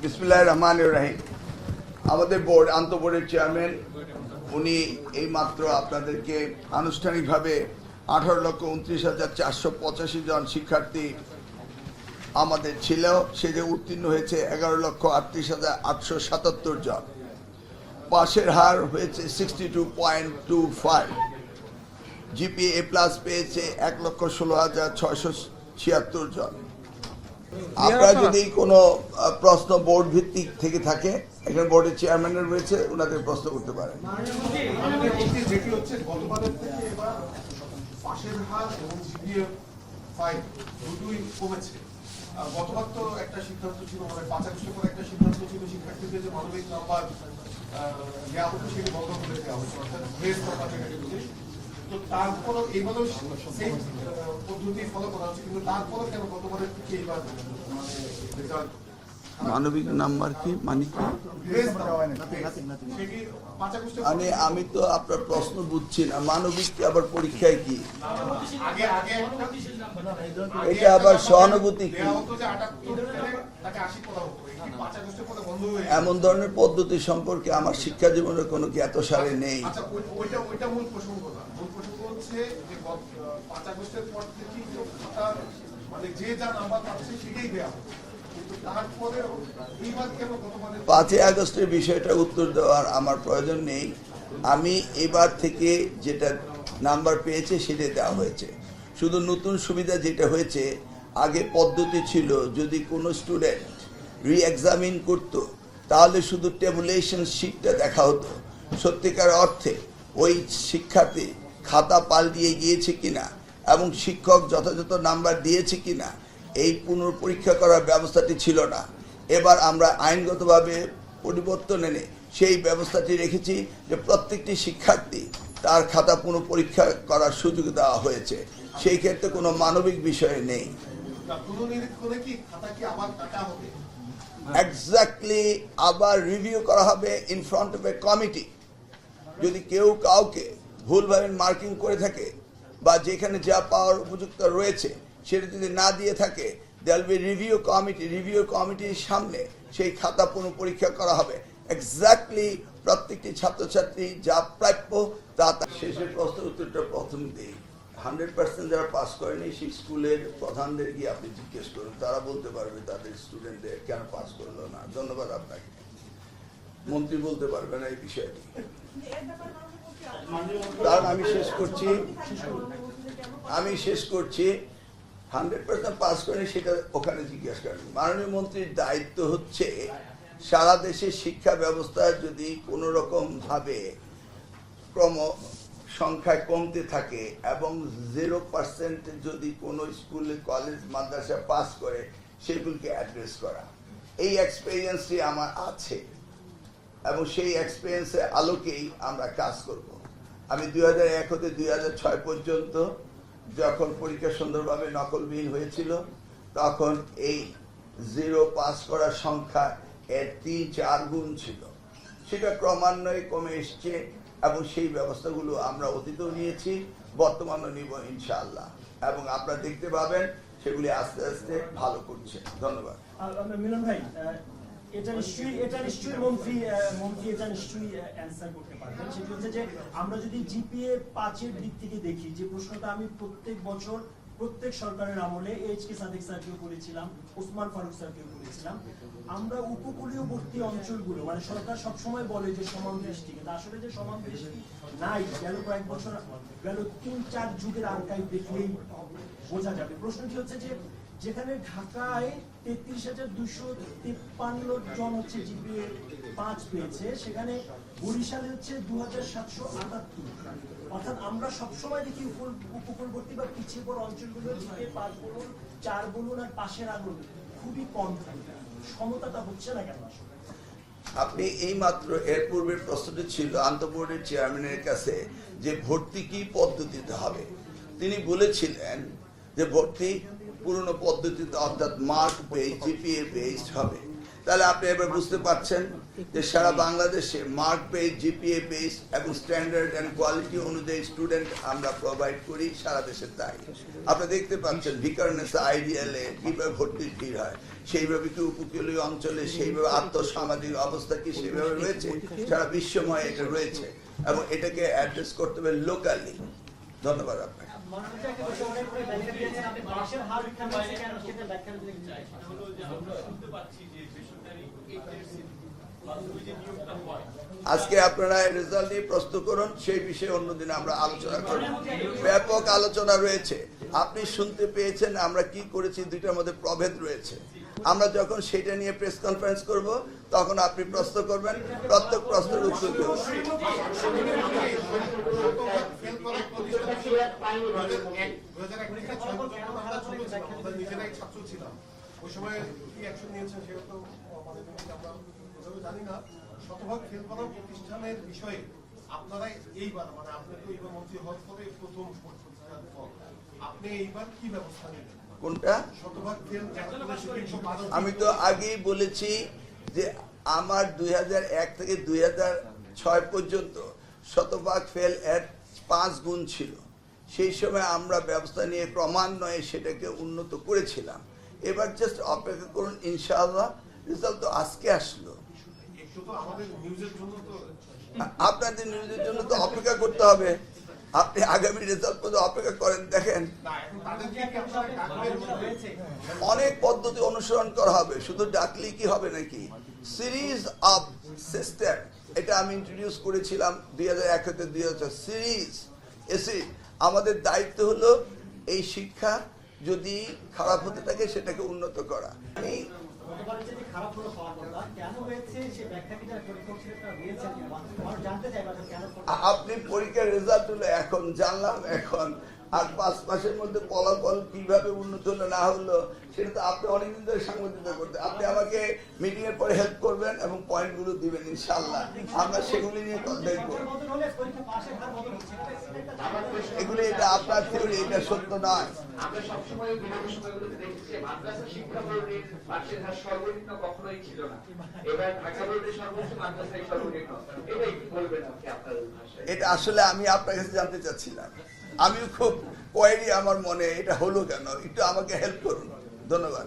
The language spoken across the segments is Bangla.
বিসমিল্লাহির রহমানির রহিম। আমাদের বোর্ড আন্তঃবোর্ডের চেয়ারম্যান উনি এইমাত্র আপনাদেরকে আনুষ্ঠানিকভাবে 18,29,485 জন শিক্ষার্থী আমাদের ছিল, সে যে উত্তীর্ণ হয়েছে 11,38,877 জন। পাশের হার হয়েছে 62.25। জিপিএ এ প্লাস পেয়েছে 1,16,676 জন। আপনারা যদি কোনো প্রশ্ন বোর্ড ভিত্তিক থেকে থাকে, এখানে বোর্ডের চেয়ারম্যানের রয়েছে, ওনাদের প্রশ্ন করতে পারেন। গতবার তো একটা সিদ্ধান্ত ছিল, মানে 5 আগস্টের পর একটা সিদ্ধান্ত ছিল শিক্ষার্থীদের যে মানবিক নাম্বার দেওয়া হতো সেটি বন্ধ করে দেওয়া হতো, অর্থাৎ গ্রেস নাম্বার যেটাকে বলি। তো তারপরও এইবারও সেই পদ্ধতি ফলো করা হচ্ছে, কিন্তু তারপরও কেন গতবারের থেকে এইবার মানে রেজাল্ট মানবিক নাম্বার কি মানে কি? মানে আমি তো আপনার প্রশ্ন বুঝছি না। মানবিক আবার পরীক্ষায় কি? এটা আবার সহানুভূতি কি? এমন ধরনের পদ্ধতি সম্পর্কে আমার শিক্ষা জীবনের কোনো জ্ঞাত সারে নেই। মূল প্রসঙ্গ না, মূল প্রসঙ্গ হচ্ছে যে 5 আগস্টের পর থেকে মানে যে যা নাম্বার পাচ্ছে সেটাই দেওয়া হচ্ছে। 5 আগস্টের বিষয়টা উত্তর দেওয়ার আমার প্রয়োজন নেই। আমি এবার থেকে যেটা নাম্বার পেয়েছে সেটাই দেওয়া হয়েছে। শুধু নতুন সুবিধা যেটা হয়েছে, আগে পদ্ধতি ছিল যদি কোনো স্টুডেন্ট রি এক্সামিন করতো তাহলে শুধু টেবুলেশন শিটটা দেখা হতো, সত্যিকার অর্থে ওই শিক্ষার্থী খাতা পাল্টিয়ে গিয়েছে কিনা এবং শিক্ষক যথাযথ নাম্বার দিয়েছে কিনা এই পুনঃপরীক্ষা করার ব্যবস্থাটি ছিল না। এবার আমরা আইনগতভাবে পরিবর্তন এনে সেই ব্যবস্থাটি রেখেছি যে প্রত্যেকটি শিক্ষার্থী তার খাতা পুনঃপরীক্ষা করার সুযোগ দেওয়া হয়েছে। সেই ক্ষেত্রে কোনো মানবিক বিষয় নেই। এক্স্যাক্টলি আবার রিভিউ করা হবে in front of A committee. যদি কেউ কাউকে ভুলভাবে মার্কিং করে থাকে বা যেখানে যা পাওয়ার উপযুক্ত রয়েছে সেটা যদি না দিয়ে থাকে, দেয়াল বি রিভিউ কমিটির সামনে সেই খাতা পুনঃপরীক্ষা করা হবে। এক্স্যাক্টলি প্রত্যেকটি ছাত্রছাত্রী যা প্রাপ্য তা শেষের প্রশ্ন উত্তরটা প্রথম দিই। 100% যারা পাস করেনি সেই স্কুলের প্রধানদের গিয়ে আপনি জিজ্ঞেস করুন, তারা বলতে পারবে তাদের স্টুডেন্টদের কেন পাস করলো না। ধন্যবাদ আপনাকে। মন্ত্রী বলতে পারবে না এই বিষয়টি। কারণ আমি শেষ করছি 100% পাস করেনি সেটা ওখানে জিজ্ঞাসা করেন। মাননীয় মন্ত্রীর দায়িত্ব হচ্ছে সারা দেশের শিক্ষা ব্যবস্থা যদি কোনো রকম ভাবে ক্রম সংখ্যায় কমতে থাকে এবং 0% যদি কোনো স্কুল কলেজ মাদ্রাসা পাস করে সেগুলোকে অ্যাড্রেস করা। এই এক্সপেরিয়েন্সটি আমার আছে এবং সেই এক্সপেরিয়েন্সের আলোকেই আমরা কাজ করব। আমি 2001 হতে 2006 পর্যন্ত যখন পরীক্ষা সুন্দরভাবে নকলবিহীন হয়েছিল, তখন এই 0 পাস করার সংখ্যা এর 3-4 গুণ ছিল। সেটা ক্রমান্বয়ে কমে এসছে এবং সেই ব্যবস্থাগুলো আমরা অতীতেও নিয়েছি, বর্তমানও নিব ইনশাআল্লাহ, এবং আপনারা দেখতে পাবেন সেগুলি আস্তে আস্তে ভালো করছে। ধন্যবাদ। মিলন ভাই, এটা নিশ্চয়ই মন্ত্রী এটা নিশ্চয়ই অ্যান্সার করতে পারবেন। সেটা হচ্ছে যে আমরা যদি জিপিএ 5-এর দিক থেকে দেখি, যে প্রশ্নটা আমি প্রত্যেক বছর প্রত্যেক সরকারের আমলে এইচকে সাদেক স্যারকেও করেছিলাম, ওসমান ফারুক স্যারকেও করেছিলাম, আমরা উপকূলীয়বর্তী অঞ্চলগুলো মানে সরকার সবসময় বলে যে সমান দৃষ্টি, কিন্তু আসলে যে সমান দৃষ্টি নাই, গেল কয়েক বছর, গেল 3-4 যুগের আর্কাইভ দেখলেই বোঝা যাবে। প্রশ্নটি হচ্ছে যে যেখানে ঢাকায় 33,253 জন হচ্ছে জিপিএ 5 পেয়েছে, সেখানে বরিশালে হচ্ছে 2,778। অর্থাৎ আমরা সবসময় দেখি উপকূলবর্তী বা পিছিয়ে পড়া অঞ্চলগুলো জিপিএ 5 বলুন, 4 বলুন আর পাশের আগুন খুবই কম থাকে। সমতাটা হচ্ছে না কেন আসলে? আপনি এই মাত্র এর পূর্বের প্রশ্নটি ছিল আন্তঃবোর্ডের চেয়ারম্যানের কাছে যে ভর্তি কি পদ্ধতিতে হবে। তিনি বলেছিলেন যে ভর্তি পুরনো পদ্ধতিতে, অর্থাৎ মার্ক বেস জিপিএ বেসড হবে। তাহলে আপনি এবার বুঝতে পারছেন যে সারা বাংলাদেশে মার্ক বেস, জিপিএ বেস এবং স্ট্যান্ডার্ড অ্যান্ড কোয়ালিটি অনুযায়ী স্টুডেন্ট আমরা প্রোভাইড করি সারা দেশে। তাই আপনি দেখতে পাচ্ছেন ভিকারনেস আইডিয়ালে কিভাবে ভর্তির ভিড় হয়, সেইভাবে কি উপকূলীয় অঞ্চলে সেইভাবে আর্থসামাজিক অবস্থা কি সেইভাবে রয়েছে, সারা বিশ্বময় এটা রয়েছে এবং এটাকে অ্যাড্রেস করতে হবে লোকালি। ধন্যবাদ আপনাকে। আজকে আপনারা রেজাল্ট নিয়ে প্রস্তুত করুন, সেই বিষয়ে অন্যদিন আমরা আলোচনা করব। ব্যাপক আলোচনা রয়েছে, আপনি শুনতে পেয়েছেন আমরা কি করেছি, দুইটার মধ্যে প্রভেদ রয়েছে। আমরা যখন সেটা নিয়ে প্রেস কনফারেন্স করব তখন আপনি প্রশ্ন করবেন, প্রত্যেক প্রশ্নের উত্তর দেবেন। নিজেরাই ছাত্র ছিলাম, ওই সময় কি অ্যাকশন নিয়েছেন সেটা তো আমরা জানি না। শতভাগ ফেল করা প্রতিষ্ঠানের বিষয়ে আপনারা এইবার মানে আপনি তো এইবার মন্ত্রী হওয়ার পরে প্রথম আপনি এইবার কি ব্যবস্থা নেবেন? কোনটা? শতভাগ ফেল। আমি তো আগেই বলেছি যে আমার 2001 থেকে 2006 পর্যন্ত শতভাগ ফেল এর 5 গুণ ছিল। সেই সময় আমরা ব্যবস্থা নিয়ে ক্রমান্বয়ে সেটাকে উন্নত করেছিলাম। এবার জাস্ট অপেক্ষা করুন, ইনশাআল্লাহ রেজাল্ট তো আজকে আসলো। আপনাদের নিউজের জন্য তো অপেক্ষা করতে হবে। আপনি আগামী রেজাল্ট পর্যন্ত অপেক্ষা করেন, দেখেন অনেক পদ্ধতি অনুসরণ করা হবে, শুধু ডাকলি কি হবে নাকি? সিরিজ অফ সিস্টেম, এটা আমি ইন্ট্রোডিউস করেছিলাম 2001 থেকে 2004 সিরিজ। এসে আমাদের দায়িত্ব হলো এই শিক্ষা যদি খারাপ হতে থাকে সেটাকে উন্নত করা। আপনি পরীক্ষার রেজাল্ট হলো এখন জানলাম, এখন আর 5 মাসের মধ্যে ফলাফল কিভাবে উন্নত হলো না হলো সেটা তো আপনি অনেকদিন ধরে সাংবাদিকতা করতে। আপনি আমাকে মিটিং এর পরে হেল্প করবেন এবং পয়েন্টগুলো দিবেন, ইনশাআল্লাহ আমরা সেগুলি নিয়ে দেখব। এগুলি এটা আপনার থিওরি, এটা সত্য নয়। আমরা সবসময় বিগত সময়গুলোতে দেখেছি মাদ্রাসা শিক্ষা বোর্ডের পাশের হার সর্বনিম্ন কখনোই ছিল না। এবার ঢাকা বোর্ডের সর্বোচ্চ মাদ্রাসায় সর্বনিম্ন। এটা কি বলবেন আপনি আপনার ভাষায়? এটা আসলে আমি আপনার কাছে জানতে চাচ্ছিলাম, আমিও খুব কোয়েরি আমার মনে, এটা হলো কেন, একটু আমাকে হেল্প করুন। ধন্যবাদ।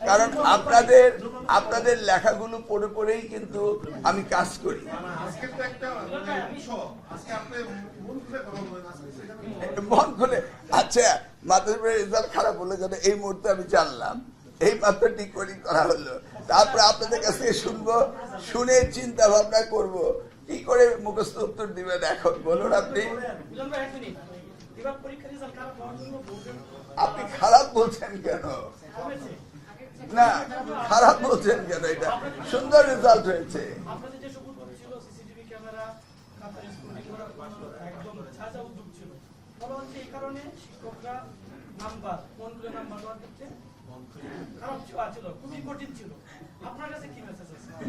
কারণ আপনাদের লেখাগুলো পড়ে পড়েই কিন্তু আমি কাজ করি। মন খুলে, আচ্ছা মাদ্রাসার রেজাল্ট খারাপ হলো কেন এই মুহূর্তে আমি জানলাম, এই মাত্র ডিকোডিং করা হলো। তারপরে আপনাদের কাছ থেকে শুনবো, শুনে চিন্তা ভাবনা করব কি করে মুখস্থ উত্তর দিবেন। এখন বলুন আপনি খারাপ বলছেন কেন? না খারাপ বলছেন কেন? এটা সুন্দর রেজাল্ট হয়েছে।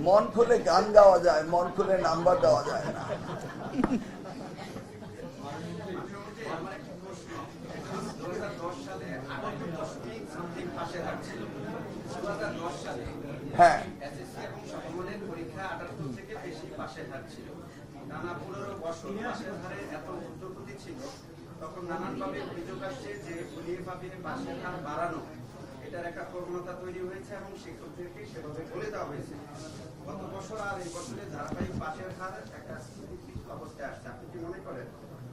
মন খুলে গান গাওয়া যায়, মন খুলে নাম্বার দেওয়া যায় না। হ্যাঁ পরীক্ষা 78 থেকে বেশি পাশের হার ছিল। টানা 15 বছর পাশের হারে এত ঊর্ধ্বগতি ছিল, তখন নানানভাবে অভিযোগ আসছে যে বলিয়েভাবে পাশের হার বাড়ানো, এটার একটা প্রবণতা তৈরি হয়েছে এবং শিক্ষকদেরকে সেভাবে বলে দেওয়া হয়েছে। গত বছর আর এই বছরে ধারাবাহিক পাশের হার একটা স্থিতিশীল অবস্থায় আসছে। আপনি কি মনে করেন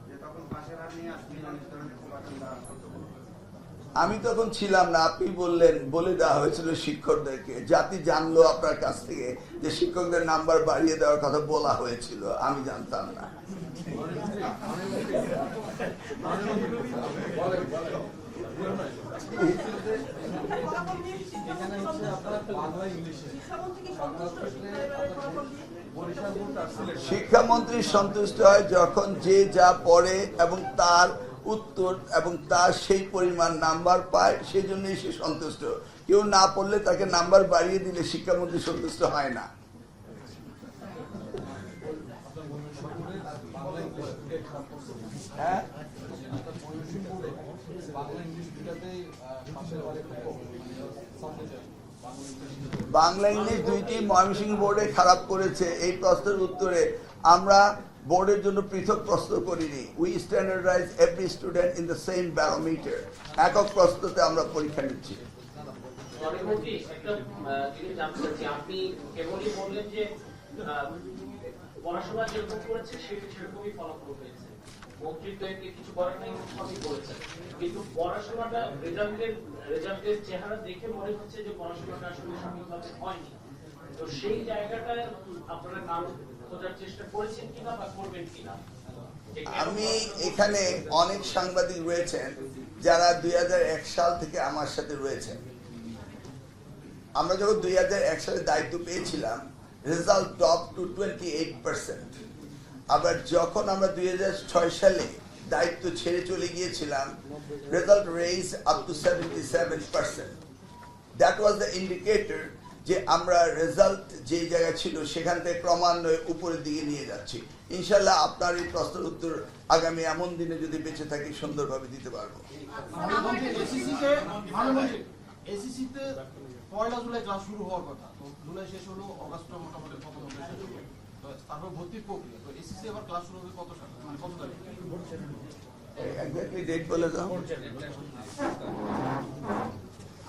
যে তখন পাশের হার নিয়ে আসলে অনেক ধরনের প্রবাদন দ্বারা আমি তখন ছিলাম না, আপনি বললেন বলে দেওয়া হয়েছিল শিক্ষকদেরকে। জাতি জানলো আপনার কাছ থেকে যে শিক্ষকদের নাম্বার বাড়িয়ে দেওয়ার কথা বলা হয়েছিল, আমি জানতাম না। শিক্ষামন্ত্রী সন্তুষ্ট হয় যখন যে যা পড়ে এবং তার উত্তর এবং তার সেই পরিমাণ নাম্বার পায়, সেই জন্যই সে সন্তুষ্ট। কেউ না পড়লে তাকে নাম্বার বাড়িয়ে দিলে শিক্ষামন্ত্রী সন্তুষ্ট হয় না। হ্যাঁ, বাংলা ইংলিশ দুইটি ময়মনসিংহ বোর্ডে খারাপ করেছে। এই প্রশ্নের উত্তরে আমরা বোর্ডের জন্য পৃথক প্রশ্ন করিনি। We standardise every student in the same barometer. একক প্রশ্নতে আমরা পরীক্ষা নিচ্ছি। পরবর্তী একটা জিনিস জানতে চাচ্ছি, আপনি কেবলই বললেন যে পড়াশোনা যেরকম করেছে সেরকমই ফলাফল হয়েছে, মন্ত্রিত্ব কিছু করার নাই, সবই করেছেন, কিন্তু পড়াশোনাটা রেজাল্টের চেহারা দেখে মনে হচ্ছে যে পড়াশোনাটা আসলে সঠিকভাবে হয়নি। তো সেই জায়গাটায় আপনারা কারণ খোঁজার চেষ্টা করেছেন কিনা বা করবেন কিনা? আমি এখানে অনেক সাংবাদিক রয়েছেন যারা 2001 সাল থেকে আমার সাথে রয়েছেন। আমরা যখন 2001 সালে দায়িত্ব পেয়েছিলাম, রেজাল্ট ড্রপ টু 28%। আবার যখন আমরা 2006 সালে দায়িত্ব ছেড়ে চলে গিয়েছিলাম, result raise up to 77%। That was the indicator যে আমরা রেজাল্ট যে জায়গায় ছিল সেখান থেকে ক্রমান্বয়ে উপরের দিকে নিয়ে যাচ্ছি। ইনশাল্লাহ আপনার এই প্রশ্নের উত্তর আগামী এমন দিনে যদি বেঁচে থাকি সুন্দরভাবে দিতে পারবো। এসিসিতে 1 জুলাই ক্লাস শুরু হওয়ার কথা, তো জুলাই শেষ হলো, অগাস্টে মোটামুটি প্রথম শেষ হলো, তো তারপর ভর্তির প্রক্রিয়া। তো এসিসি এবার ক্লাস শুরু হবে কত সালে, মানে কত তারিখ? এক্স্যাক্টলি ডেট বলে দাও।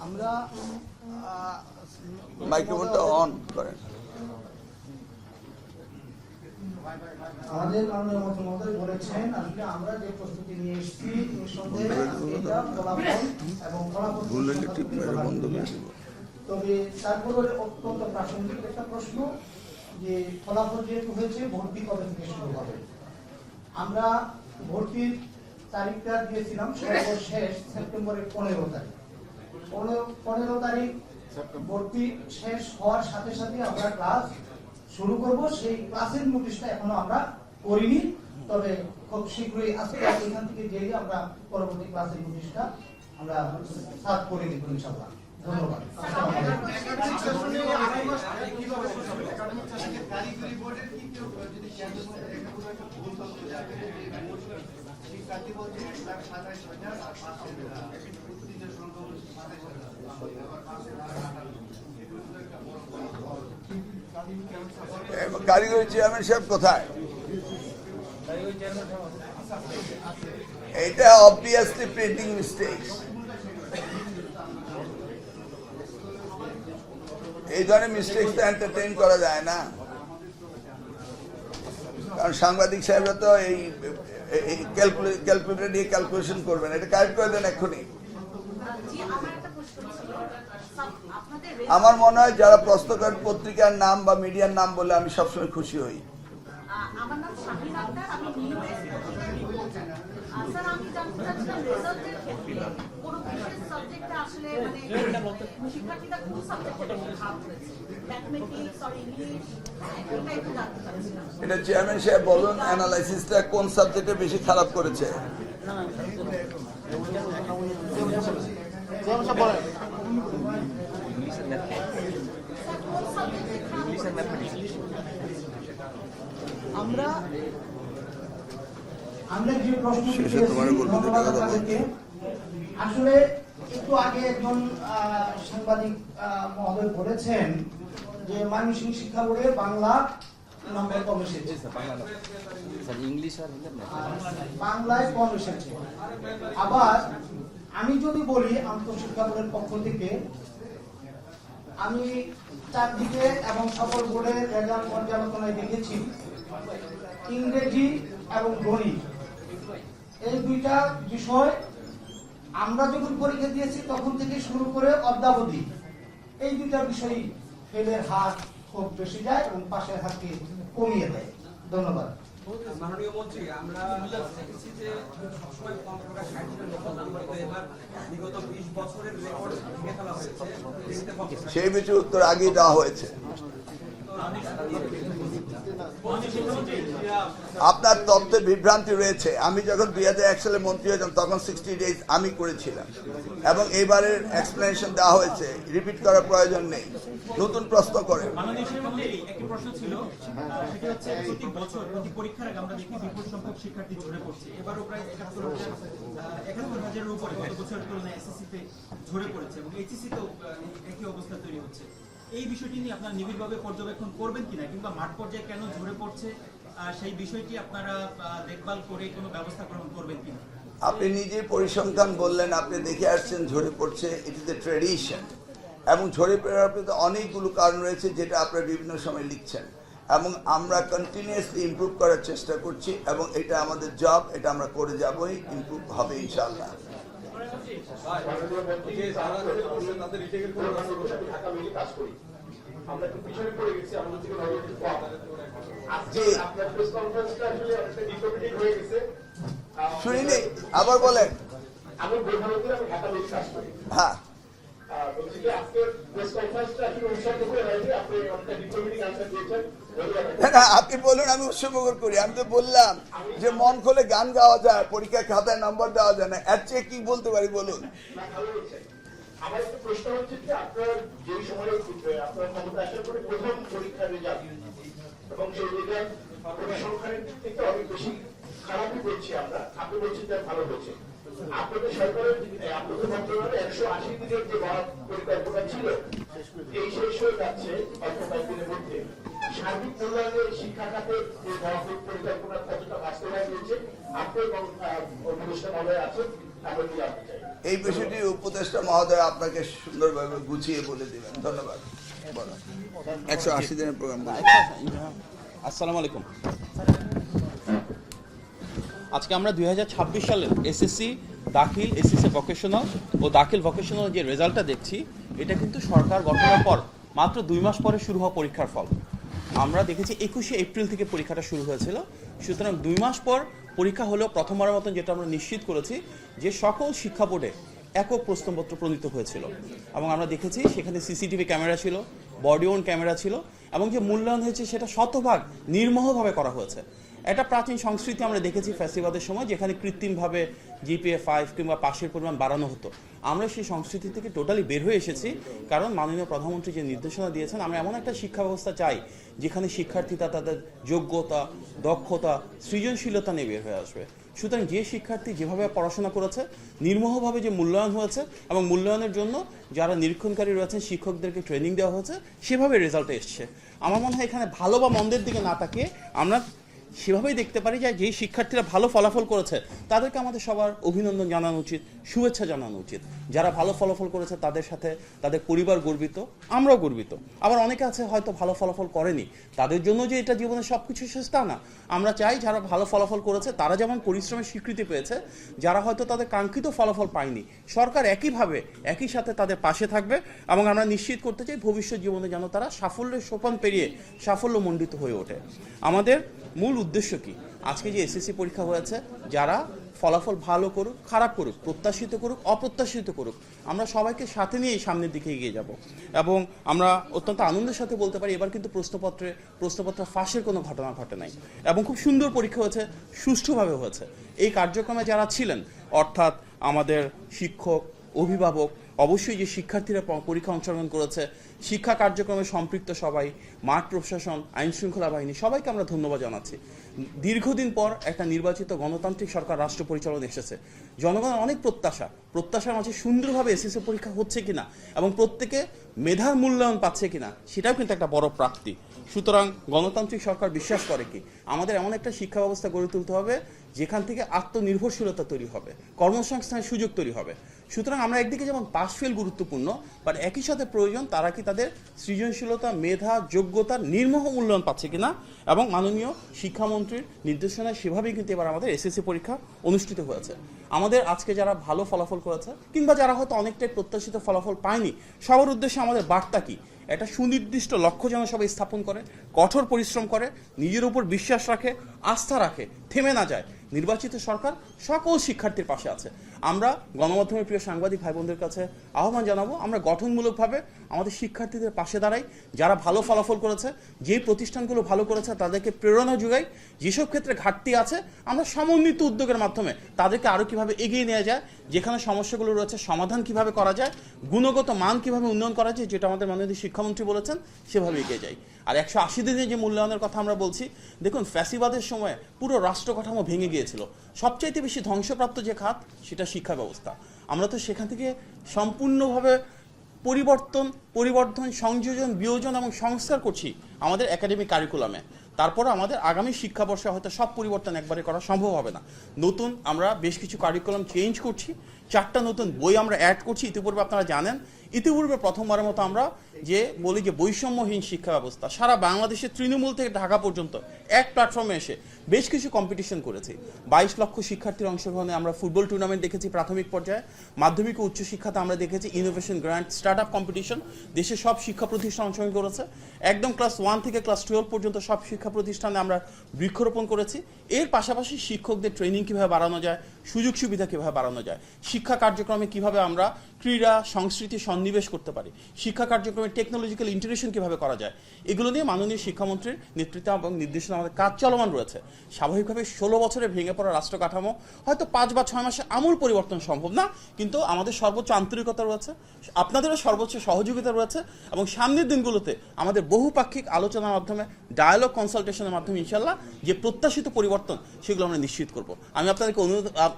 আমরা মাইক্রোফোনটা অন করেন। আমাদের মাননীয় মন্ত্রী মহোদয় বলেছেন, আসলে আমরা যে প্রস্তুতি নিয়ে এসেছি নিঃসন্দেহে এটা ফলাফল এবং ফলাফল, তবে তারপরে অত্যন্ত প্রাসঙ্গিক একটা প্রশ্ন যে ফলাফল যেহেতু হয়েছে, ভর্তি কবে থেকে শুরু হবে? আমরা ভর্তির তারিখটা দিয়েছিলাম সর্বশেষ সেপ্টেম্বরের 15 তারিখ। 15 তারিখ ভর্তি শেষ হওয়ার সাথে সাথে আমরা ক্লাস শুরু করব। সেই ক্লাসের নোটিশটা এখনো আমরা করিনি, তবে খুব শীঘ্রই আজকে এখান থেকে যেই আমরা পরবর্তী ক্লাসের নোটিশটা আমরা সার্ভ করে দিব ইনশাআল্লাহ। ধন্যবাদ। কারিগরি চেয়ারম্যান সাহেব কোথায়? এটা অবভিয়াসলি প্রিন্টিং মিস্টেকস। এই ধরনের মিস্টেকস তো এন্টারটেইন করা যায় না, কারণ সাংবাদিক সাহেবরা তো এই ক্যালকুলেটর দিয়ে ক্যালকুলেশন করবেন। এটা কারেক্ট করে দেন এক্ষুনি। আমার মনে হয় যারা প্রশ্ন করেন পত্রিকার নাম বা মিডিয়ার নাম বলে আমি সবসময় খুশি হই। আমার নাম শাহিন আক্তার, আমি নিউজ পত্রিকার রিপোর্টার। স্যার, আমি জানতে চাচ্ছিলাম রেজাল্টের ক্ষেত্রে কোন বিশেষ সাবজেক্টে আসলে মানে শিক্ষার্থীরা কোন সাবজেক্টে ভাগ করেছে, ম্যাথমেটিক্স অর ইংলিশ, এটা একটু জানতে চাচ্ছিলাম। এটা চেয়ারম্যান সাহেব বলুন, অ্যানালাইসিসটা কোন সাবজেক্টে বেশি খারাপ করেছে? আমরা যে প্রশ্নটি আসলে একটু আগে একজন সাংবাদিক মহোদয় বলেছেন যে ময়মনসিংহ শিক্ষা বোর্ডে বাংলা নম্বর কম এসেছে, বাংলায় কম এসেছে। আবার আমি যদি বলি আন্তঃশিক্ষা বোর্ডের পক্ষ থেকে, আমি চারদিকে এবং সকল বোর্ডের রেজাল্ট পর্যালোচনায় দেখেছি ইংরেজি এবং গণিত এই দুইটা বিষয় আমরা যখন পরীক্ষা দিয়েছি তখন থেকে শুরু করে অদ্যাবধি এই দুইটা বিষয় ফেলের হার খুব বেশি যায় এবং পাশের হারকে কমিয়ে দেয়। ধন্যবাদ। মাননীয় মন্ত্রী, আমরা দেখেছি যে সবসময় 15-60 নাম্বার করে এবার বিগত 20 বছরের রেকর্ড ভেঙে ফেলা হয়েছে। সেই বিষয়ে উত্তর আগেই দেওয়া হয়েছে। আপনার তথ্যে বিভ্রান্তি রয়েছে। আমি যখন 2001 সালে মন্ত্রী হয়েছিলাম তখন 60 ডেজ আমি করেছিলাম এবং এইবারের এক্সপ্লেনেশন দেওয়া হয়েছে, রিপিট করার প্রয়োজন নেই। নতুন প্রশ্ন করেন। মাননীয় শিক্ষামন্ত্রী, একটি প্রশ্ন ছিল, সেটি হচ্ছে প্রতি বছর প্রতি পরীক্ষার আগে আমরা দেখি বিপুল সংখ্যক শিক্ষার্থী ঝরে পড়ছে। এবারও প্রায় 71,000-এর উপরে গত বছরের তুলনায় এসএসসিতে ঝরে পড়েছে এবং এইচএসসিতেও একই অবস্থা তৈরি হচ্ছে। এই বিষয়টি নিয়ে আপনারা নিবিড়ভাবে পর্যবেক্ষণ করবেন কিনা, কিংবা মাঠ পর্যায়ে কেন ঝরে পড়ছে সেই বিষয়টি আপনারা দেখভাল করে কোনো ব্যবস্থা গ্রহণ করবেন কিনা? আপনি নিজে পরিসংখ্যান বললেন, আপনি দেখে আসছেন ঝরে পড়ছে, ইট ইজ এ ট্রেডিশন। এবং ঝরে পড়ার প্রতি অনেকগুলো কারণ রয়েছে যেটা আপনারা বিভিন্ন সময় লিখছেন এবং আমরা কন্টিনিউয়াসলি ইমপ্রুভ করার চেষ্টা করছি এবং এটা আমাদের জব, এটা আমরা করে যাবই, ইমপ্রুভ হবে ইনশাআল্লাহ। আমরা একটু পিছনে পড়ে গেছি, আমাদের থেকে নলেজ কম। জি, আপনার প্রেস কনফারেন্সটা আসলে অনেকটা ডিপ্লোমেটিক হয়ে গেছে। শুনিনি, আবার বলেন। আমি বোঝানোতে আমি ঢাকা মেডিকেল কাজ করি। হ্যাঁ, বলছি যে আজকের প্রেস কনফারেন্সটা আসলে উৎসর্গ করে হয়েছে, আপনি অনেকটা ডিপ্লোমেটিক আনসার দিয়েছেন। না, আপনি বলুন, আমি উৎসর্গ করি। আমি তো বললাম যে মন খুলে গান গাওয়া যায়, পরীক্ষার খাতায় নম্বর দেওয়া যায় না, এর চেয়ে কি বলতে পারি বলুন। আমার একটা প্রশ্ন হচ্ছে যে আপনার যে সময় আপনার ক্ষমতা আসার পরে প্রথম পরীক্ষার রেজাল্ট এবং সেই রেজাল্ট পরিসংখ্যানের দিক থেকে অনেক বেশি খারাপই করছি আমরা, আপনি বলছেন যে ভালো হয়েছে। আপনাদের সরকারের আপনাদের মন্ত্রণালয়ে 180 দিনের যে পরিকল্পনা ছিল এই শেষ হয়ে যাচ্ছে অল্প কয়েকদিনের মধ্যে। সার্বিক মূল্যায়নে শিক্ষা খাতের যে পরিকল্পনা কতটা বাস্তবায়ন হয়েছে আপনি এবং উপদেষ্টা মহোদয় আছেন, আমরা কি জানতে চাই। এই বিষয়টি উপদেষ্টা মহোদয় আপনাকে সুন্দরভাবে গুছিয়ে বলে দিবেন। ধন্যবাদ। 180 দিনের প্রোগ্রাম। আসসালামু আলাইকুম। আজকে আমরা 2026 সালের এসএসসি দাখিল, এসএসসি ভোকেশনাল ও দাখিল ভোকেশনাল যে রেজাল্টটা দেখছি, এটা কিন্তু সরকার গঠনের পর মাত্র 2 মাস পরে শুরু হওয়া পরীক্ষার ফল। আমরা দেখেছি 21শে এপ্রিল থেকে পরীক্ষাটা শুরু হয়েছিল। সুতরাং 2 মাস পর পরীক্ষা হলেও প্রথমবারের মতন যেটা আমরা নিশ্চিত করেছি যে সকল শিক্ষা বোর্ডে একক প্রশ্নপত্র প্রণীত হয়েছিল এবং আমরা দেখেছি সেখানে সিসিটিভি ক্যামেরা ছিল, বডি ওন ক্যামেরা ছিল এবং যে মূল্যায়ন হয়েছে সেটা শতভাগ নির্মোহভাবে করা হয়েছে। একটা প্রাচীন সংস্কৃতি আমরা দেখেছি ফ্যাসিবাদের সময়, যেখানে কৃত্রিমভাবে জিপিএ 5 কিংবা পাশের পরিমাণ বাড়ানো হতো। আমরা সেই সংস্কৃতি থেকে টোটালি বের হয়ে এসেছি, কারণ মাননীয় প্রধানমন্ত্রী যে নির্দেশনা দিয়েছেন, আমরা এমন একটা শিক্ষা ব্যবস্থা চাই যেখানে শিক্ষার্থীরা তাদের যোগ্যতা, দক্ষতা, সৃজনশীলতা নিয়ে বের হয়ে আসবে। সুতরাং যে শিক্ষার্থী যেভাবে পড়াশোনা করেছে, নির্মোহভাবে যে মূল্যায়ন হয়েছে এবং মূল্যায়নের জন্য যারা নিরীক্ষণকারী রয়েছেন শিক্ষকদেরকে ট্রেনিং দেওয়া হয়েছে, সেভাবে রেজাল্ট এসছে। আমার মনে হয় এখানে ভালো বা মন্দের দিকে না তাকিয়ে আমরা সেভাবেই দেখতে পারি যে যেই শিক্ষার্থীরা ভালো ফলাফল করেছে তাদেরকে আমাদের সবার অভিনন্দন জানানো উচিত, শুভেচ্ছা জানানো উচিত। যারা ভালো ফলাফল করেছে তাদের সাথে তাদের পরিবার গর্বিত, আমরাও গর্বিত। আবার অনেকে আছে হয়তো ভালো ফলাফল করেনি, তাদের জন্য যে এটা জীবনে সব কিছু শেষ তা না। আমরা চাই যারা ভালো ফলাফল করেছে তারা যেমন পরিশ্রমের স্বীকৃতি পেয়েছে, যারা হয়তো তাদের কাঙ্ক্ষিত ফলাফল পায়নি, সরকার একইভাবে একই সাথে তাদের পাশে থাকবে এবং আমরা নিশ্চিত করতে চাই ভবিষ্যৎ জীবনে যেন তারা সাফল্যের সোপান পেরিয়ে সাফল্যমণ্ডিত হয়ে ওঠে। আমাদের মূল উদ্দেশ্য কি? আজকে যে এসএসসি পরীক্ষা হয়েছে, যারা ফলাফল ভালো করুক, খারাপ করুক, প্রত্যাশিত করুক, অপ্রত্যাশিত করুক, আমরা সবাইকে সাথে নিয়ে সামনের দিকে এগিয়ে যাব। এবং আমরা অত্যন্ত আনন্দের সাথে বলতে পারি এবার কিন্তু প্রশ্নপত্র ফাঁসের কোনো ঘটনা ঘটে নাই এবং খুব সুন্দর পরীক্ষা হয়েছে, সুষ্ঠুভাবে হয়েছে। এই কার্যক্রমে যারা ছিলেন, অর্থাৎ আমাদের শিক্ষক, অভিভাবক, অবশ্যই যে শিক্ষার্থীরা পরীক্ষা অংশগ্রহণ করেছে, শিক্ষা কার্যক্রমে সম্পৃক্ত সবাই, মাঠ প্রশাসন, আইন শৃঙ্খলা বাহিনী, সবাইকে আমরা ধন্যবাদ জানাচ্ছি। দীর্ঘদিন পর একটা নির্বাচিত গণতান্ত্রিক সরকার রাষ্ট্র পরিচালনা এসেছে। জনগণের অনেক প্রত্যাশার মাঝে সুন্দরভাবে এসএসসি পরীক্ষা হচ্ছে কিনা এবং প্রত্যেকে মেধার মূল্যায়ন পাচ্ছে কিনা, সেটাও কিন্তু একটা বড় প্রাপ্তি। সুতরাং গণতান্ত্রিক সরকার বিশ্বাস করে কি আমাদের এমন একটা শিক্ষা ব্যবস্থা গড়ে তুলতে হবে যেখান থেকে আত্মনির্ভরশীলতা তৈরি হবে, কর্মসংস্থানের সুযোগ তৈরি হবে। সুতরাং আমরা একদিকে যেমন পাস ফেল গুরুত্বপূর্ণ, বাট একই সাথে প্রয়োজন তারা কি তাদের সৃজনশীলতা, মেধা, যোগ্যতার নির্মোহ মূল্যায়ন পাচ্ছে কিনা। এবং মাননীয় শিক্ষামন্ত্রীর নির্দেশনায় সেভাবেই কিন্তু এবার আমাদের এসএসসি পরীক্ষা অনুষ্ঠিত হয়েছে। আমাদের আজকে যারা ভালো ফলাফল করেছে কিংবা যারা হয়তো অনেকটাই প্রত্যাশিত ফলাফল পায়নি, সবার উদ্দেশ্যে আমাদের বার্তা কি? একটা সুনির্দিষ্ট লক্ষ্য যেন সবাই স্থাপন করে, কঠোর পরিশ্রম করে, নিজের উপর বিশ্বাস রাখে, আস্থা রাখে, থেমে না যায়। নির্বাচিত সরকার সকল শিক্ষার্থীর পাশে আছে। আমরা গণমাধ্যমের প্রিয় সাংবাদিক ভাই বোনদের কাছে আহ্বান জানাবো, আমরা গঠনমূলকভাবে আমাদের শিক্ষার্থীদের পাশে দাঁড়াই, যারা ভালো ফলাফল করেছে, যেই প্রতিষ্ঠানগুলো ভালো করেছে তাদেরকে প্রেরণা যোগাই, যেসব ক্ষেত্রে ঘাটতি আছে আমরা সমন্বিত উদ্যোগের মাধ্যমে তাদেরকে আরও কীভাবে এগিয়ে নেওয়া যায়, যেখানে সমস্যাগুলো রয়েছে সমাধান কিভাবে করা যায়, গুণগত মান কিভাবে উন্নয়ন করা যায়, যেটা আমাদের মাননীয় শিক্ষামন্ত্রী বলেছেন, সেভাবে এগিয়ে যাই। আর 180 দিনে যে মূল্যায়নের কথা আমরা বলছি, দেখুন ফ্যাসিবাদের সময় পুরো রাষ্ট্র কাঠামো ভেঙে গিয়েছিল, সবচাইতে বেশি ধ্বংসপ্রাপ্ত যে খাত সেটা শিক্ষা ব্যবস্থা। আমরা তো সেখান থেকে সম্পূর্ণভাবে পরিবর্ধন, সংযোজন, বিয়োজন এবং সংস্কার করছি আমাদের একাডেমিক কারিকুলামে। তারপর আমাদের আগামী শিক্ষাবর্ষে হয়তো সব পরিবর্তন একবারে করা সম্ভব হবে না। নতুন আমরা বেশ কিছু কারিকুলাম চেঞ্জ করছি, 4টা নতুন বই আমরা অ্যাড করছি। ইতিপূর্বে আপনারা জানেন, ইতিপূর্বে প্রথমবারের মতো আমরা যে বলি যে বৈষম্যহীন শিক্ষা ব্যবস্থা, সারা বাংলাদেশের তৃণমূল থেকে ঢাকা পর্যন্ত এক প্ল্যাটফর্মে এসে বেশ কিছু কম্পিটিশন করেছি। 22 লক্ষ শিক্ষার্থীর অংশগ্রহণে আমরা ফুটবল টুর্নামেন্ট দেখেছি প্রাথমিক পর্যায়ে, মাধ্যমিক ও উচ্চশিক্ষাতে আমরা দেখেছি innovation grand, start up competition, দেশের সব শিক্ষা প্রতিষ্ঠান অংশগ্রহণ করেছে। একদম ক্লাস 1 থেকে ক্লাস 12 পর্যন্ত সব শিক্ষা প্রতিষ্ঠানে আমরা বৃক্ষরোপণ করেছি। এর পাশাপাশি শিক্ষকদের ট্রেনিং কীভাবে বাড়ানো যায়, সুযোগ সুবিধা কীভাবে বাড়ানো যায়, শিক্ষা কার্যক্রমে কীভাবে আমরা ক্রীড়া সংস্কৃতি সন্নিবেশ করতে পারি, শিক্ষা কার্যক্রমে টেকনোলজিক্যাল ইন্টিগ্রেশন কীভাবে করা যায়, এগুলো নিয়ে মাননীয় শিক্ষামন্ত্রীর নেতৃত্বে এবং নির্দেশনা আমাদের কাজ চলমান রয়েছে। স্বাভাবিকভাবে 16 বছরে ভেঙে পড়া রাষ্ট্র কাঠামো হয়তো 5 বা 6 মাসে আমূল পরিবর্তন সম্ভব না, কিন্তু আমাদের সর্বোচ্চ আন্তরিকতা রয়েছে, আপনাদেরও সর্বোচ্চ সহযোগিতা রয়েছে, এবং সামনের দিনগুলোতে আমাদের বহুপাক্ষিক আলোচনার মাধ্যমে, ডায়ালগ কনসালটেশনের মাধ্যমে ইনশাল্লাহ যে প্রত্যাশিত পরিবর্তন সেগুলো আমরা নিশ্চিত করব। আমি আপনাদেরকে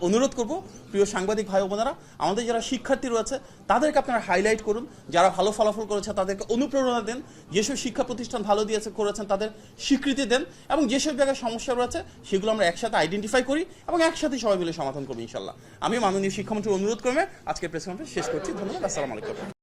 অনুরোধ করব, প্রিয় সাংবাদিক ভাই বোনেরা, আমাদের যারা শিক্ষার্থী রয়েছে তাদেরকে আপনারা হাইলাইট করুন, যারা ভালো ফলাফল করেছে তাদেরকে অনুপ্রেরণা দেন, যেসব শিক্ষা প্রতিষ্ঠান ভালো করেছেন তাদের স্বীকৃতি দেন, এবং যেসব জায়গায় সমস্যা রয়েছে সেগুলো আমরা একসাথে আইডেন্টিফাই করি এবং একসাথে সবাই মিলে সমাধান করবো ইনশাল্লাহ। আমি মাননীয় শিক্ষামন্ত্রীর অনুরোধ ক্রমে আজকের প্রেস কনফারেন্স শেষ করছি। ধন্যবাদ। আসসালামু আলাইকুম।